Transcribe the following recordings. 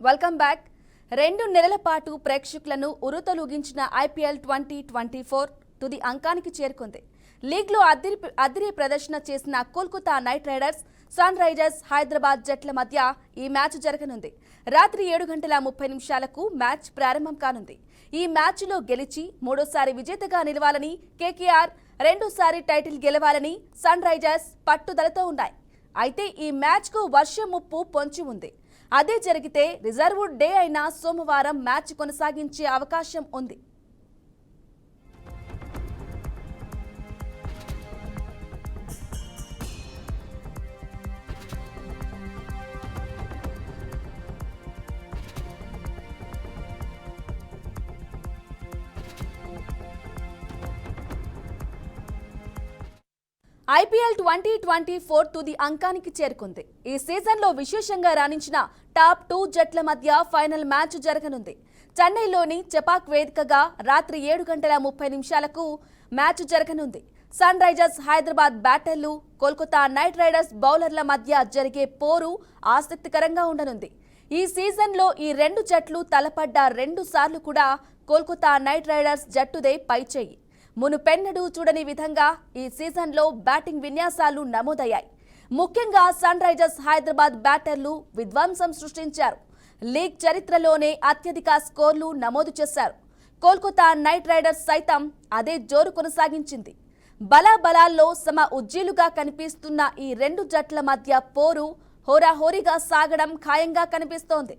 Welcome back. 2 నెలల పాటు ప్రేక్షకులను ఉరుతలూగించిన ఐపీఎల్ 2024 తుది అంకానికి చేరుకుంది. లీగ్లో అదిరే ప్రదర్శన చేసిన Kolkata Knight Riders, Sunrisers Hyderabad జట్ల మధ్య ఈ మ్యాచ్ జరగనుంది. రాత్రి 7:30 మ్యాచ్ ప్రారంభం కానుంది. ఈ మ్యాచ్లో గెలిచి మూడోసారి విజేతగా నిలవాలని కేకేఆర్, రెండోసారి టైటిల్ గెలవాలని సన్ రైజర్స్ పట్టుదలతో ఉన్నాయి. అయితే ఈ మ్యాచ్కు వర్షం ముప్పు పొంచి ఉంది. అదే జరిగితే రిజర్వ్డ్ డే అయిన సోమవారం మ్యాచ్ కొనసాగించే అవకాశం ఉంది. ఐపీఎల్ 2024 తుది అంకానికి చేరుకుంది. ఈ సీజన్లో విశేషంగా రాణించిన టాప్ 2 జట్ల మధ్య ఫైనల్ మ్యాచ్ జరగనుంది. చెన్నైలోని చెపాక్ వేదికగా రాత్రి 7:30 మ్యాచ్ జరగనుంది. సన్ రైజర్స్ హైదరాబాద్ బ్యాటర్లు, కోల్కతా నైట్ రైడర్స్ బౌలర్ల మధ్య జరిగే పోరు ఆసక్తికరంగా ఉండనుంది. ఈ సీజన్లో ఈ 2 జట్లు తలపడ్డ 2 సార్లు కూడా కోల్కతా నైట్ రైడర్స్ జట్టుదే పైచేయి. మునుపెన్నడూ చూడని విధంగా ఈ సీజన్లో బ్యాటింగ్ విన్యాసాలు నమోదయ్యాయి. ముఖ్యంగా సన్ రైజర్స్ హైదరాబాద్ బ్యాటర్లు విధ్వంసం సృష్టించారు. లీగ్ చరిత్రలోనే అత్యధిక స్కోర్లు నమోదు చేశారు. కోల్కతా నైట్ రైడర్స్ సైతం అదే జోరు కొనసాగించింది. బలాబలాల్లో సమ ఉజ్జీలుగా కనిపిస్తున్న ఈ 2 జట్ల మధ్య పోరు హోరాహోరీగా సాగడం ఖాయంగా కనిపిస్తోంది.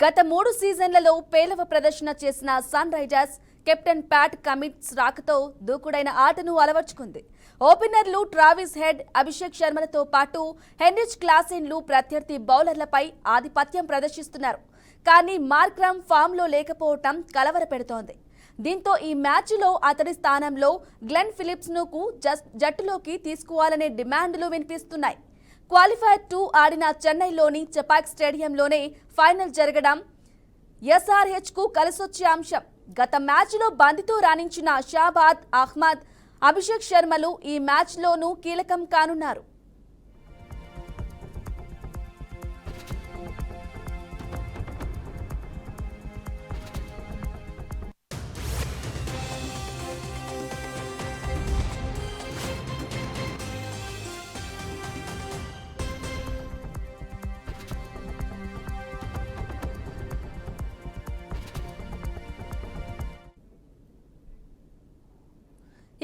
గత 3 సీజన్లలో పేలవ ప్రదర్శన చేసిన Sunrisers captain Pat Cummins రాకతో దూకుడైన ఆటను అలవర్చుకుంది. ఓపెనర్లు ట్రావిస్ హెడ్, అభిషేక్ శర్మలతో పాటు హెన్రిచ్ క్లాసెన్లు ప్రత్యర్థి బౌలర్లపై ఆధిపత్యం ప్రదర్శిస్తున్నారు. కానీ మార్క్రమ్ ఫామ్లో లేకపోవటం కలవర పెడుతోంది. దీంతో ఈ మ్యాచ్లో అతడి స్థానంలో గ్లెన్ ఫిలిప్స్ను జట్టులోకి తీసుకోవాలనే డిమాండ్లు వినిపిస్తున్నాయి. క్వాలిఫైర్ 2 ఆడిన చెన్నైలోని చెపాక్ స్టేడియంలోనే ఫైనల్ జరగడం ఎస్ఆర్హెచ్కు కలిసొచ్చే అంశం. గత మ్యాచ్లో బంతితో రాణించిన షాబాద్ అహ్మద్, అభిషేక్ శర్మలు ఈ మ్యాచ్లోనూ కీలకం కానున్నారు.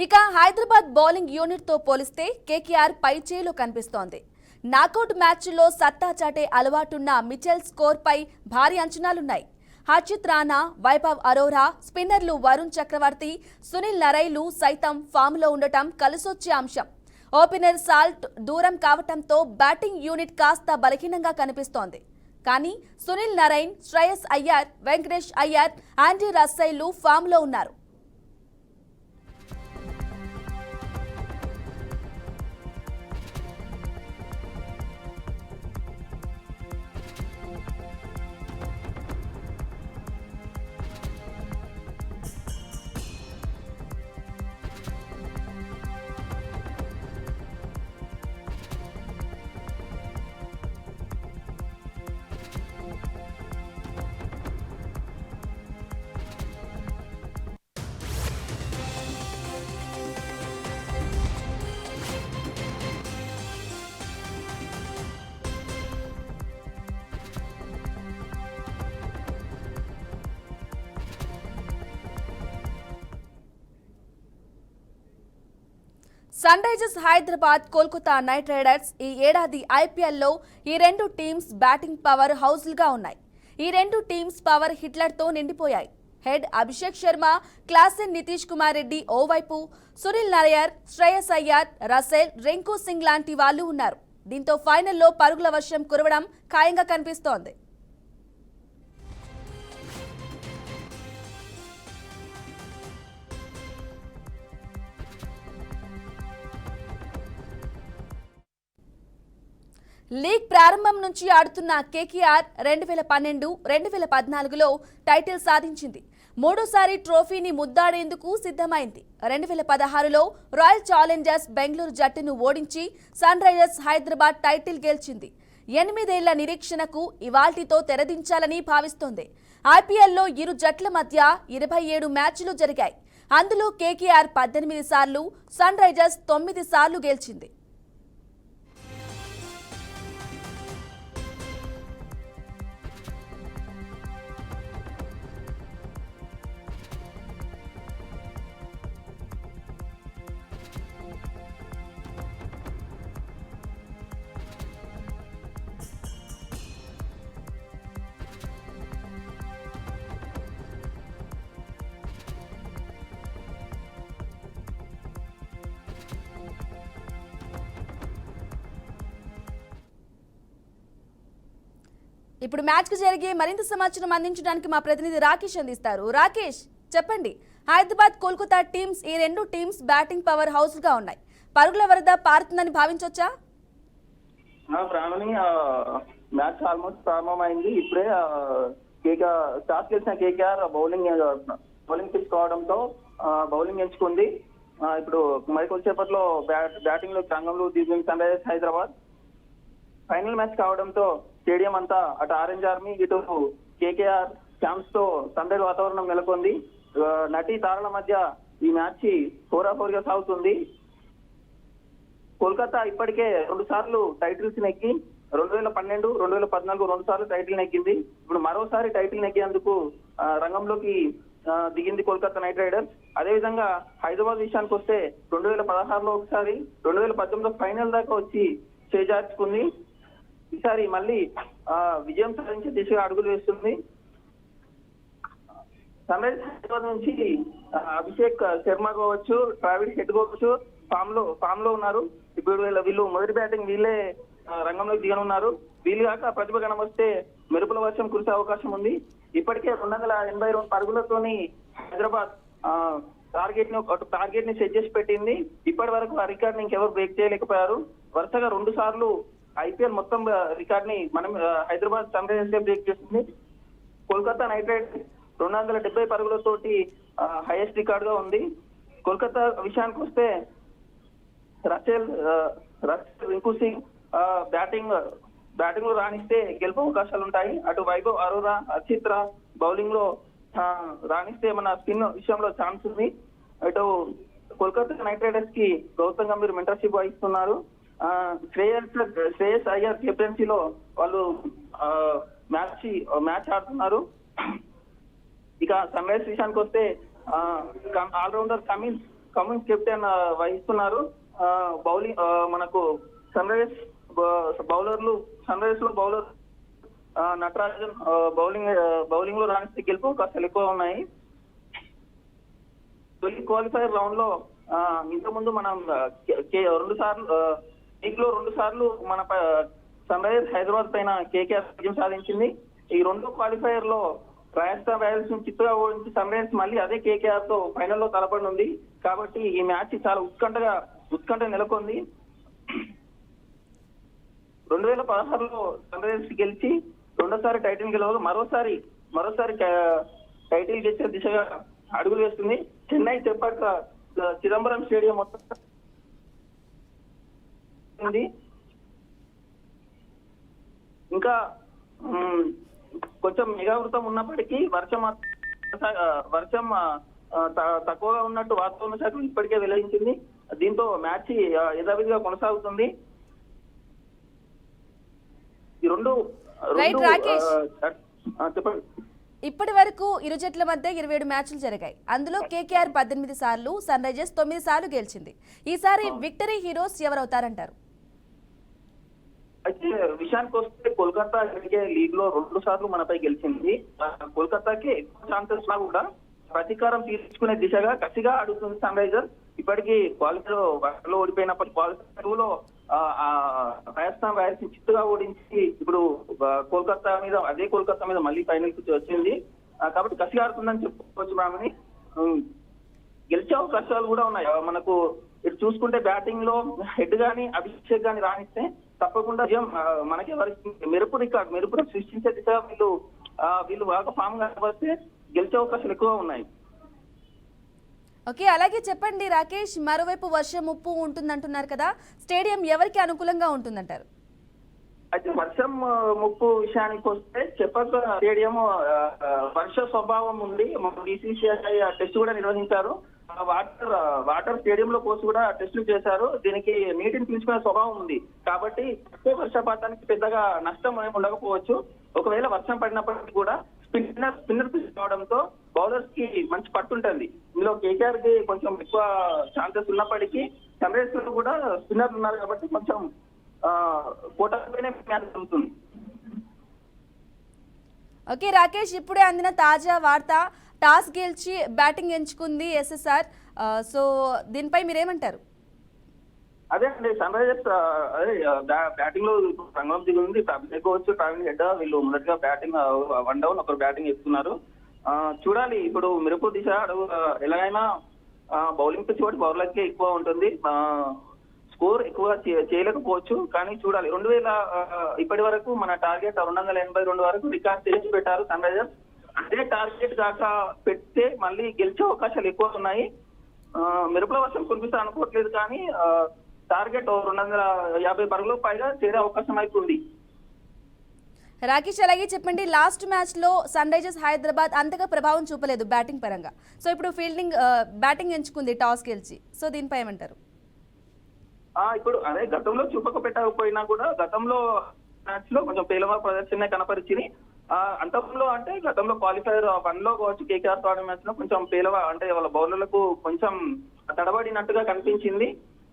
ఇక హైదరాబాద్ బౌలింగ్ యూనిట్తో పోలిస్తే కేకేఆర్ పైచేలో కనిపిస్తోంది. నాకౌట్ మ్యాచ్లో సత్తా చాటే అలవాటున్న మిచెల్ స్కోర్పై భారీ అంచనాలున్నాయి. హర్షిత్ రాణా, వైభవ్ అరోరా, స్పిన్నర్లు వరుణ్ చక్రవర్తి, సునీల్ నరైన్లు సైతం ఫామ్లో ఉండటం కలిసొచ్చే అంశం. ఓపెనర్ సాల్ట్ దూరం కావటంతో బ్యాటింగ్ యూనిట్ కాస్త బలహీనంగా కనిపిస్తోంది. కానీ సునీల్ నరైన్, శ్రేయస్ అయ్యర్, వెంకటేష్ అయ్యర్, ఆండ్రీ రస్సెల్లు ఫామ్లో ఉన్నారు. Sunrisers Hyderabad, Kolkata Knight Riders ఈ ఏడాది ఐపీఎల్లో ఈ 2 టీమ్స్ బ్యాటింగ్ పవర్ హౌస్లుగా ఉన్నాయి. ఈ 2 టీమ్స్ పవర్ హిట్లర్తో నిండిపోయాయి. హెడ్ అభిషేక్ శర్మ, క్లాసెన్ నితీష్ కుమార్ రెడ్డి ఓవైపు, సునీల్ నరైన్, శ్రేయస్ అయ్యర్, రసెల్, రింకు సింగ్ లాంటి వాళ్లు ఉన్నారు. దీంతో ఫైనల్లో పరుగుల వర్షం కురవడం ఖాయంగా కనిపిస్తోంది. లీగ్ ప్రారంభం నుంచి ఆడుతున్న కేకేఆర్ 2012, 2014లో టైటిల్ సాధించింది. మూడోసారి ట్రోఫీని ముద్దాడేందుకు సిద్ధమైంది. 2016లో రాయల్ ఛాలెంజర్స్ బెంగళూరు జట్టును ఓడించి సన్ రైజర్స్ హైదరాబాద్ టైటిల్ గెలిచింది. 8 ఏళ్ల నిరీక్షణకు ఇవాల్టితో తెరదించాలని భావిస్తోంది. ఐపీఎల్లో ఇరు జట్ల మధ్య 27 మ్యాచ్లు జరిగాయి. అందులో కేకేఆర్ 18 సార్లు, సన్ రైజర్స్ 9 సార్లు గెలిచింది. ఇప్పుడు మ్యాచ్ కు జరిగే మరింత సమాచారం అందించడానికి మా ప్రతినిధి రాకేష్ అందిస్తారు. రాకేష్, చెప్పండి, హైదరాబాద్ కోల్కతా టీమ్స్, ఈ రెండు టీమ్స్ బ్యాటింగ్ పవర్ హౌస్ గా ఉన్నాయి. పరుగుల వరద పారుతుందని భావించవచ్చా? మ్యాచ్ ఆల్మోస్ట్ ప్రారంభమైంది. ఇప్పుడే టాస్ గెలిచిన కేకేఆర్ బౌలింగ్ పిచ్ కావడంతో బౌలింగ్ ఎంచుకుంది. ఇప్పుడు మరికొద్దిసేపట్లో బ్యాటింగ్ లో రంగంలో దిగింది Sunrisers Hyderabad. Final match కావడంతో స్టేడియం అంతా అటు ఆరెంజ్ ఆర్మీ, ఇటు కేకేఆర్ ఛాన్స్ తో సందడి వాతావరణం నెలకొంది. నటీ తారల మధ్య ఈ మ్యాచ్ హోరాహోరీగా సాగుతుంది. కోల్కతా ఇప్పటికే 2 సార్లు టైటిల్స్ నెగ్గి 2012, 2014 2 సార్లు టైటిల్ నెగ్గింది. ఇప్పుడు మరోసారి టైటిల్ నెగ్గేందుకు రంగంలోకి దిగింది కోల్కతా నైట్ రైడర్స్. అదేవిధంగా హైదరాబాద్ విషయానికి వస్తే 2016లో ఒకసారి, 2018లో ఫైనల్ దాకా వచ్చి చేజార్చుకుంది. ఈసారి మళ్ళీ విజయం సాధించే దిశగా అడుగులు వేస్తుంది. సన్ రైజర్స్ హైదరాబాద్ నుంచి అభిషేక్ శర్మ కావచ్చు, ట్రావిస్ హెడ్ కావచ్చు ఫామ్ లో ఉన్నారు. ఇప్పుడు వీళ్ళు మొదటి బ్యాటింగ్ వీళ్ళే రంగంలోకి దిగనున్నారు. వీళ్ళు కాక ప్రతిభ కనబస్తే మెరుపుల వర్షం కురిసే అవకాశం ఉంది. ఇప్పటికే 282 పరుగులతోని హైదరాబాద్ టార్గెట్ ని సెట్ చేసి పెట్టింది. ఇప్పటి వరకు ఆ రికార్డ్ ని ఇంకెవరు బ్రేక్ చేయలేకపోయారు. వరుసగా 2 సార్లు ఐపీఎల్ మొత్తం రికార్డ్ ని మనం హైదరాబాద్ సన్ రైజర్స్ బ్రేక్ చేస్తుంది. కోల్కతా నైట్ రైడర్స్ 270 పరుగులతోటి హైయెస్ట్ రికార్డ్ గా ఉంది. కోల్కతా విషయానికి వస్తే రచెల్ రింకు సింగ్ బ్యాటింగ్ లో రాణిస్తే గెలుపు అవకాశాలు ఉంటాయి. అటు వైభవ్ అరోరా, అర్చిత్ రా బౌలింగ్ లో రాణిస్తే మన స్పిన్ విషయంలో ఛాన్స్ ఉంది. అటు కోల్కతా నైట్ రైడర్స్ కి గౌతమ్ గంభీర్ మెంటర్షిప్ వహిస్తున్నారు. శ్రేయస్ అయ్యర్ కెప్టెన్సీలో వాళ్ళు మ్యాచ్ ఆడుతున్నారు. ఇక సన్ రైజర్స్ విషయానికి వస్తే ఆల్రౌండర్ కమిన్స్ కెప్టెన్ వహిస్తున్నారు. బౌలింగ్ మనకు సన్ రైజర్స్ లో బౌలర్ నటరాజన్ బౌలింగ్ లో రాణిస్తే గెలుపు అవకాశాలు ఎక్కువ ఉన్నాయి. తొలి క్వాలిఫైర్ రౌండ్ లో ఇంతకుముందు మనం 2 సార్లు లీగ్ లో 2 సార్లు మన సన్ రైజర్స్ హైదరాబాద్ పైన కేకేఆర్ విజయం సాధించింది. ఈ 2 క్వాలిఫైర్ లో రాజస్థాన్ రాయల్స్ ను చిత్తుగా ఓడించి సన్ రైజర్స్ మళ్ళీ అదే కేకేఆర్ తో ఫైనల్ లో తలపడనుంది. కాబట్టి ఈ మ్యాచ్ చాలా ఉత్కంఠ నెలకొంది. 2016లో సన్ రైజర్స్ గెలిచి 2వ టైటిల్ గెలవగా మరోసారి టైటిల్ గెలిచే దిశగా అడుగులు వేస్తుంది. చెన్నై చెప్పాక చిదంబరం స్టేడియం మొత్తం ఇంకా కొంచెం మేఘావృతం ఉన్నప్పటికీ వర్షం తక్కువగా ఉన్నట్టు వాతావరణ శాఖ ఇప్పటికే వెల్లడించింది. దీంతో మ్యాచ్ యథావిధిగా కొనసాగుతుంది. ఈ రెండు చెప్పండి. ఇప్పటి వరకు ఇరు జట్ల మధ్య 27 మ్యాచ్లు జరిగాయి. అందులో కేకేఆర్ 18 సార్లు, సన్ రైజర్స్ 9 సార్లు గెలిచింది. ఈసారి విక్టరీ హీరోస్ ఎవరవుతారంటారు? అయితే విషయానికి వస్తే కోల్కతా లీగ్ లో 2 సార్లు మనపై గెలిచింది. కోల్కతాకి ఎక్కువ ఛాన్సెస్ ఉన్నా కూడా ప్రతీకారం తీర్చుకునే దిశగా కసిగా ఆడుతుంది సన్ రైజర్స్. ఇప్పటికీ క్వాలిఫైర్ లో ఓడిపోయినప్పటికీ క్వాలిఫైర్ 2లో రాజస్థాన్ రాయల్స్ ని చిత్తుగా ఓడించి ఇప్పుడు అదే కోల్కతా మీద మళ్ళీ ఫైనల్ కి వచ్చింది. కాబట్టి కసిగా ఆడుతుందని చెప్పుకోవచ్చు. రామని గెలిచే అవకాశాలు కూడా ఉన్నాయి. మనకు ఇటు చూసుకుంటే బ్యాటింగ్ లో హెడ్ గాని అభిషేక్ గాని రాణిస్తే తప్పకుండా విజయం మనకి మెరుపు సృష్టించే దిశగా వీళ్ళు బాగా ఫామ్ గా వస్తే గెలిచే అవకాశాలు ఎక్కువ ఉన్నాయి. ఓకే, అలాగే చెప్పండి రాకేష్, మరోవైపు వర్షం ముప్పు ఉంటుందంటున్నారు కదా, స్టేడియం ఎవరికి అనుకూలంగా ఉంటుందంటారు? అయితే వర్షం ముప్పు విషయానికి వస్తే చెపాక్ స్టేడియం వర్ష స్వభావం ఉంది. BCCI టెస్ట్ కూడా నిర్వహించారు. వాటర్ స్టేడియం లో పోసి కూడా టెస్టులు చేశారు. దీనికి నీటిని పీల్చుకునే స్వభావం ఉంది కాబట్టి తక్కువ వర్షపాతానికి పెద్దగా నష్టం ఏమి ఉండకపోవచ్చు. ఒకవేళ వర్షం పడినప్పటికీ కూడా స్పిన్నర్ పిచ్ కావడంతో బౌలర్స్ కి మంచి పట్టుంటుంది. ఇందులో KKR కి కొంచెం ఎక్కువ ఛాన్సెస్ ఉన్నప్పటికీ సన్ రైజర్స్ లో కూడా స్పిన్నర్లు ఉన్నారు కాబట్టి కొంచెం కోటపైనే మ్యాచ్ జరుగుతుంది. ఓకే రాకేష్, ఇప్పుడే అందిన తాజా వార్త, టాస్ గెలిచి బ్యాటింగ్ ఎంచుకుంది SSR. సో దీనిపై మీరేమంటారు? అదే అండి, సన్ రైజర్స్ అదే బ్యాటింగ్ లో రంగం దిగుంది. అభిషేక్ ట్రావెలింగ్ హెడ్ వీళ్ళు మొదటిగా బ్యాటింగ్ 1 డౌన్ ఒకరు బ్యాటింగ్ చేస్తున్నారు. చూడాలి ఇప్పుడు మెరుపు దిశ ఎలాగైనా బౌలింగ్ పిచ్ కూడా బౌలర్కే ఎక్కువ ఉంటుంది. స్కోర్ ఎక్కువ చేయలేకపోవచ్చు కానీ చూడాలి. 2000 ఇప్పటి వరకు మన టార్గెట్ 282 వరకు రికార్డ్ చేసి పెట్టారు సన్ రైజర్స్. అదే టార్గెట్ కాక పెడితే మళ్ళీ గెలిచే అవకాశాలు ఎక్కువ ఉన్నాయి. మెరుపుల వర్షం కురిపిస్తా అనుకోవట్లేదు కానీ టార్గెట్ 250 పరుగులు పైగా చేరే అవకాశం అయితే ఉంది. రాకేష్, అలాగే చెప్పండి, లాస్ట్ మ్యాచ్ లో సన్ రైజర్స్ హైదరాబాద్ అంతగా ప్రభావం చూపలేదు బ్యాటింగ్ పరంగా. సో ఇప్పుడు బ్యాటింగ్ ఎంచుకుంది టాస్ గెలిచి. సో దీనిపై ఏమంటారు? ఇప్పుడు అదే గతంలో చూపకపోయినా కూడా గతంలో మ్యాచ్ లో కొంచెం పేలవ ప్రదర్శన కనపరిచింది. అంతకుముందు అంటే గతంలో క్వాలిఫైర్ 1 లో కావచ్చు KKR తో మ్యాచ్ లో కొంచెం పేలవ అంటే వాళ్ళ బౌలర్లకు కొంచెం తడబడినట్టుగా కనిపించింది.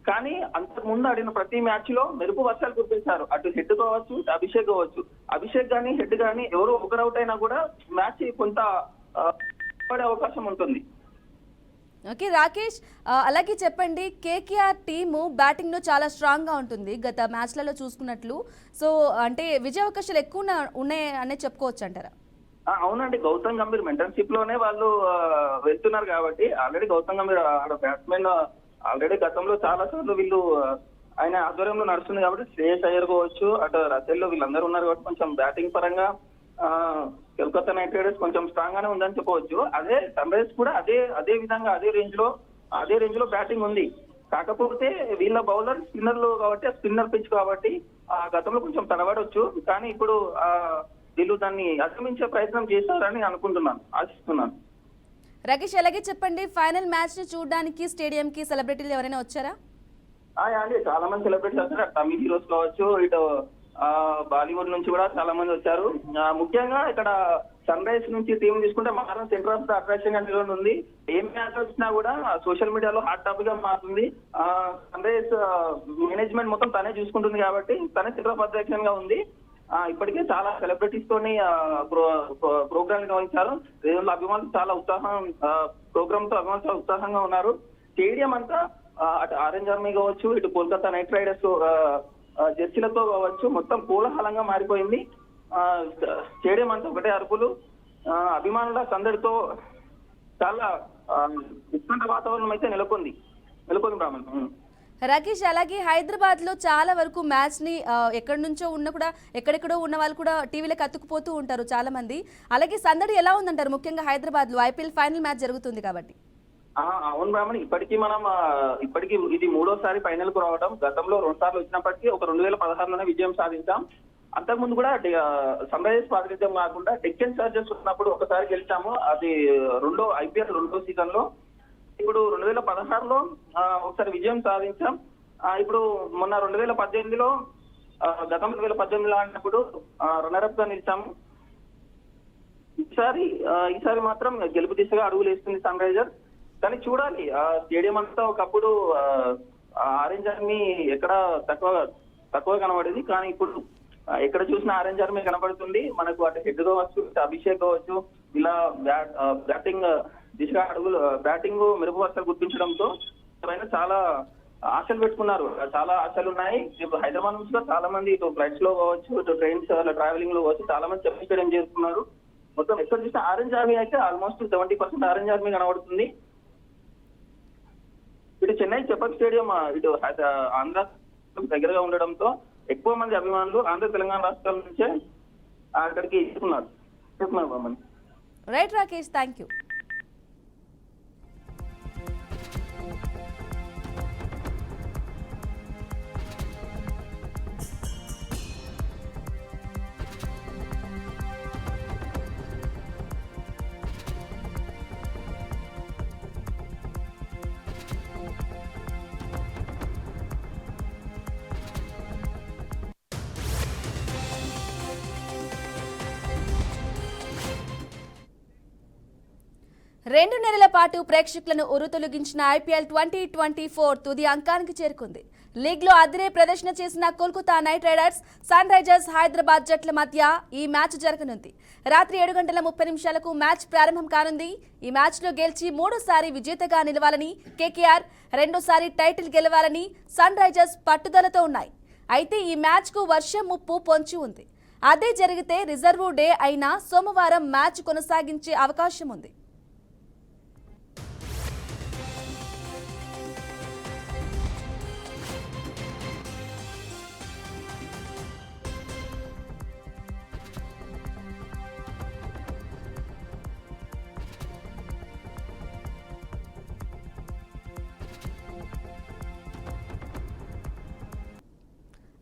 కానీ అంతకు ముందు ఆడిన ప్రతి మ్యాచ్ లో మెరుపు వర్షాలు కురిపించారు. అటు హెడ్ కావచ్చు అభిషేక్ కానీ హెడ్ కానీ ఎవరు ఒకరు అవుట్ అయినా కూడా మ్యాచ్ కొంత పడే అవకాశం ఉంటుంది. ఓకే రాకేష్, అలాగే చెప్పండి, KKR టీము బ్యాటింగ్ లో చాలా స్ట్రాంగ్ గా ఉంటుంది గత మ్యాచ్లలో చూసుకున్నట్లు. సో అంటే విజయ అవకాశాలు ఎక్కువ ఉన్నాయి అనే చెప్పుకోవచ్చు అంటారా? అవునండి, గౌతమ్ గంభీర్ మెంటర్షిప్ లోనే వాళ్ళు వెళ్తున్నారు కాబట్టి already Gautam Gambhir batsmen already గతంలో చాలా సార్లు వీళ్ళు ఆయన ఆధ్వర్యంలో నడుస్తుంది కాబట్టి శ్రేయస్ అయ్యర్ కావచ్చు అటు రసెల్లో వీళ్ళందరూ ఉన్నారు కాబట్టి కొంచెం బ్యాటింగ్ పరంగా కోల్కతా నైట్ రైడర్స్ కొంచెం స్ట్రాంగ్ గానే ఉందని చెప్పవచ్చు. అదే సన్ రైజర్స్ కూడా అదే విధంగా అదే రేంజ్ లో బ్యాటింగ్ ఉంది. కాకపోతే వీళ్ళ బౌలర్ స్పిన్నర్లు కాబట్టి స్పిన్నర్ పిచ్ కాబట్టి గతంలో కొంచెం తడబడవచ్చు కానీ ఇప్పుడు వీళ్ళు దాన్ని అధిగమించే ప్రయత్నం చేస్తారని ఆశిస్తున్నాను. రాకేష్, అలాగే చెప్పండి, ఫైనల్ మ్యాచ్ ని చూడడానికి స్టేడియం కి సెలబ్రిటీలు ఎవరైనా వచ్చారా? అండి, చాలా మంది సెలబ్రిటీస్ వచ్చారు. తమిళ హీరోస్ కావచ్చు, ఇటు బాలీవుడ్ నుంచి కూడా చాలా మంది వచ్చారు. ముఖ్యంగా ఇక్కడ సన్ రైజర్స్ నుంచి టీం తీసుకుంటే మాత్రం సెంటర్ ఆఫ్ ద అట్రాక్షన్ గా నిలబడి ఏ మ్యాచ్ వచ్చినా కూడా సోషల్ మీడియాలో హాట్ టాపిక్ గా మారుతుంది. సన్ రైజర్స్ మేనేజ్మెంట్ మొత్తం తనే చూసుకుంటుంది కాబట్టి తనే సెంటర్ ఆఫ్ అట్రాక్షన్ గా ఉంది. ఇప్పటికే చాలా సెలబ్రిటీస్ తోని ప్రోగ్రామ్ నిర్వహించారు. అభిమానులు చాలా ప్రోగ్రామ్ తో అభిమానులు చాలా ఉత్సాహంగా ఉన్నారు. స్టేడియం అంతా అటు ఆరెంజ్ ఆర్మీ కావచ్చు, ఇటు కోల్కతా నైట్ రైడర్స్ జెర్సీలతో కావచ్చు మొత్తం కోలాహలంగా మారిపోయింది. స్టేడియం అంతా ఒకటే అరుపులు, అభిమానుల సందడితో చాలా ఉత్కంఠ వాతావరణం అయితే నెలకొంది బ్రాహ్మణ్. రాకేష్, అలాగే హైదరాబాద్ లో చాలా వరకు మ్యాచ్ ని ఎక్కడి నుంచో ఎక్కడెక్కడో ఉన్న వాళ్ళు కూడా టీవీలకు అతుక్కుపోతూ ఉంటారు చాలా మంది. అలాగే సందడి ఎలా ఉందంటారు? ముఖ్యంగా హైదరాబాద్ లో IPL ఫైనల్ మ్యాచ్ జరుగుతుంది కాబట్టి. అవును బ్రాహ్మణ్, ఇప్పటికీ ఇది 3వ ఫైనల్ కు రావడం. గతంలో 2 సార్లు వచ్చినప్పటికీ ఒక 2016లోనే విజయం సాధించాం. అంతకుముందు కూడా సన్ రైజర్స్ ప్రాతినిధ్యం కాకుండా డెక్కన్ చార్జర్స్ ఉన్నప్పుడు ఒకసారి గెలిచాము. అది IPL 2వ సీజన్ లో. ఇప్పుడు 2016లో ఒకసారి విజయం సాధించాం. ఇప్పుడు మొన్న 2018లో గతం 2018లో ఆడినప్పుడు రన్నరప్ గా నిలిచాము. ఈసారి మాత్రం గెలుపు దిశగా అడుగులు వేస్తుంది సన్ రైజర్స్. కానీ చూడాలి, స్టేడియం అంతా ఒకప్పుడు ఆరెంజ్ ఆర్మీ ఎక్కడ తక్కువ కనబడేది కానీ ఇప్పుడు ఎక్కడ చూసినా ఆరెంజ్ ఆర్మీ కనబడుతుంది. మనకు అటు హెడ్ కావచ్చు, అభిషేక్ కావచ్చు, ఇలా బ్యాటింగ్ దిశగా బ్యాటింగ్ మెరుపు వర్షాలు గుర్తించడంతో చాలా ఆశలు పెట్టుకున్నారు. చాలా ఆశలు ఉన్నాయి. ఇప్పుడు హైదరాబాద్ నుంచి చాలా మంది ఇటు ఫ్లైట్స్ లో కావచ్చు, ఇటు ట్రైన్స్ ట్రావెలింగ్ లో కావచ్చు చాలా మంది చెప్పించడం చేస్తున్నారు. మొత్తం ఎక్కడ చూసినా ఆరెంజ్ ఆర్మీ అయితే ఆల్మోస్ట్ 70% ఆరెంజ్ ఆర్మీ కనబడుతుంది. ఇటు చెన్నై చెపాక్ స్టేడియం ఇటు ఆంధ్ర దగ్గరగా ఉండడంతో ఎక్కువ మంది అభిమానులు ఆంధ్ర తెలంగాణ రాష్ట్రాల నుంచే అక్కడికి చెప్తున్నారు మమ్మల్ని. Right Rakesh, thank you. రెండు నెలల పాటు ప్రేక్షకులను ఉరుతొలగించిన ఐపీఎల్ 2024 తుది అంకానికి చేరుకుంది. లీగ్లో అదిరే ప్రదర్శన చేసిన Kolkata Knight Riders, Sunrisers Hyderabad జట్ల మధ్య ఈ మ్యాచ్ జరగనుంది. రాత్రి 7:30 మ్యాచ్ ప్రారంభం కానుంది. ఈ మ్యాచ్లో గెలిచి మూడోసారి విజేతగా నిలవాలని కేకేఆర్, రెండోసారి టైటిల్ గెలవాలని సన్ రైజర్స్ పట్టుదలతో ఉన్నాయి. అయితే ఈ మ్యాచ్కు వర్షం ముప్పు పొంచి ఉంది. అదే జరిగితే రిజర్వ్ డే అయిన సోమవారం మ్యాచ్ కొనసాగించే అవకాశం ఉంది.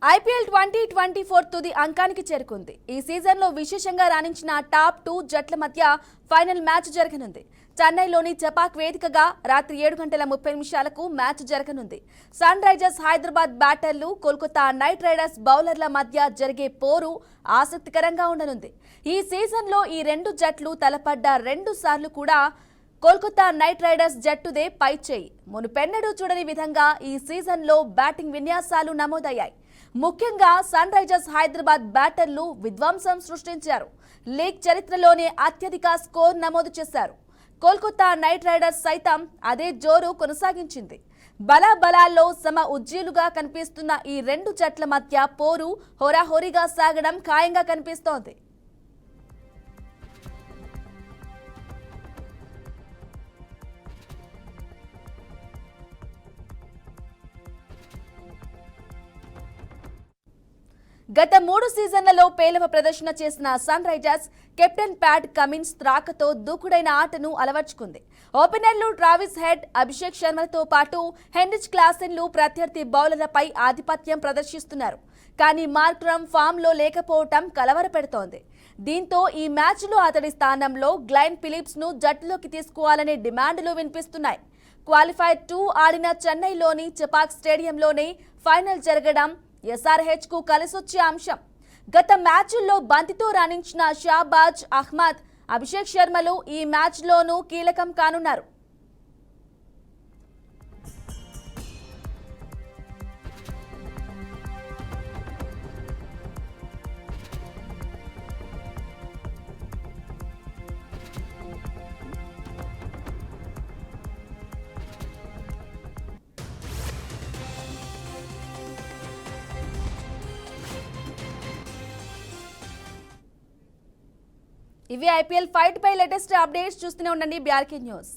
ఐపీఎల్ 2024 తుది అంకానికి చేరుకుంది. ఈ సీజన్లో విశేషంగా రాణించిన టాప్ 2 జట్ల మధ్య ఫైనల్ మ్యాచ్ జరగనుంది. చెన్నైలోని చెపాక్ వేదికగా రాత్రి 7:30 మ్యాచ్ జరగనుంది. సన్ రైజర్స్ హైదరాబాద్ బ్యాటర్లు, కోల్కతా నైట్ రైడర్స్ బౌలర్ల మధ్య జరిగే పోరు ఆసక్తికరంగా ఉండనుంది. ఈ సీజన్లో ఈ రెండు జట్లు తలపడ్డ 2 సార్లు కూడా కోల్కతా నైట్ రైడర్స్ జట్టుదే పైచేయి. మునుపెన్నడూ చూడని విధంగా ఈ సీజన్లో బ్యాటింగ్ విన్యాసాలు నమోదయ్యాయి. ముఖ్యంగా సన్ రైజర్స్ హైదరాబాద్ బ్యాటర్లు విధ్వంసం సృష్టించారు. లీగ్ చరిత్రలోనే అత్యధిక స్కోర్ నమోదు చేశారు. కోల్కతా నైట్ రైడర్స్ సైతం అదే జోరు కొనసాగించింది. బలాబలాల్లో సమ ఉజ్జీలుగా కనిపిస్తున్న ఈ రెండు జట్ల మధ్య పోరు హోరాహోరీగా సాగడం ఖాయంగా కనిపిస్తోంది. గత 3 సీజన్లలో పేలవ ప్రదర్శన చేసిన Sunrisers captain Pat Cummins రాకతో దూకుడైన ఆటను అలవర్చుకుంది. ఓపెనర్లు ట్రావిస్ హెడ్, అభిషేక్ శర్మలతో పాటు హెన్రిచ్ క్లాసెన్లు ప్రత్యర్థి బౌలర్లపై ఆధిపత్యం ప్రదర్శిస్తున్నారు. కానీ మార్క్రమ్ ఫామ్లో లేకపోవటం కలవరపెడుతోంది. దీంతో ఈ మ్యాచ్లో అతడి స్థానంలో గ్లెన్ ఫిలిప్స్ను జట్టులోకి తీసుకోవాలనే డిమాండ్లు వినిపిస్తున్నాయి. క్వాలిఫైర్ 2 ఆడిన చెన్నైలోని చెపాక్ స్టేడియంలోనే ఫైనల్ జరగడం ఎస్ఆర్హెచ్ కు కలిసొచ్చే అంశం. గత మ్యాచ్ల్లో బంతితో రాణించిన షాబాజ్ అహ్మద్, అభిషేక్ శర్మలు ఈ మ్యాచ్లోనూ కీలకం కానున్నారు. ఇవి ఐపీఎల్ ఫైట్ పై లేటెస్ట్ అప్డేట్స్. చూస్తూనే ఉండండి BRK న్యూస్.